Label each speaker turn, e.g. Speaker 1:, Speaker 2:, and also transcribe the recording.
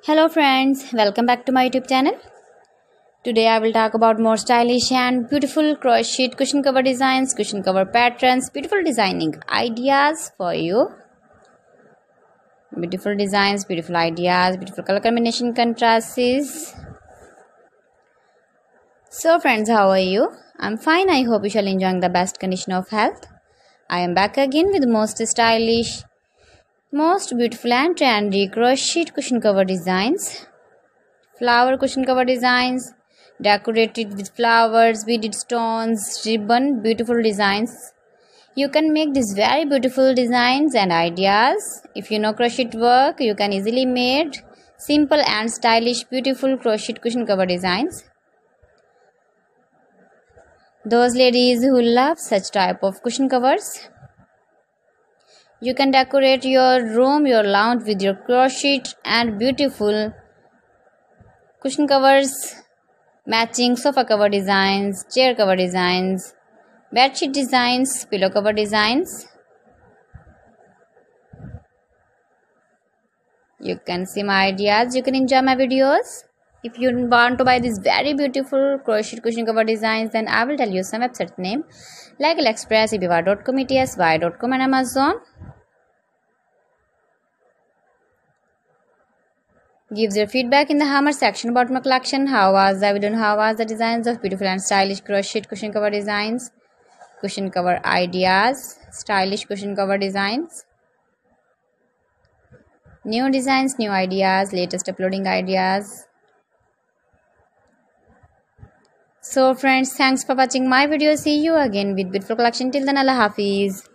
Speaker 1: Hello friends, welcome back to my YouTube channel. Today I will talk about more stylish and beautiful crochet cushion cover designs, cushion cover patterns, beautiful designing ideas for you. Beautiful designs, beautiful ideas, beautiful color combination contrasts. So friends, how are you? I'm fine. I hope you shall enjoy the best condition of health. I am back again with most stylish, most beautiful and trendy crochet cushion cover designs, flower cushion cover designs, decorated with flowers, beaded stones, ribbon, beautiful designs. You can make these very beautiful designs and ideas. If you know crochet work, you can easily make simple and stylish beautiful crochet cushion cover designs. Those ladies who love such type of cushion covers, you can decorate your room, your lounge with your crochet and beautiful cushion covers, matching sofa cover designs, chair cover designs, bedsheet designs, pillow cover designs. You can see my ideas, you can enjoy my videos. If you want to buy these very beautiful crochet cushion cover designs, then I will tell you some website name like AliExpress, eBay.com, ETSY.com and Amazon. Gives your feedback in the comment section about my collection. How was the video and how was the designs of beautiful and stylish crochet cushion cover designs, cushion cover ideas, stylish cushion cover designs, new designs, new ideas, latest uploading ideas. So friends, thanks for watching my video. See you again with beautiful collection. Till then, Allah Hafiz.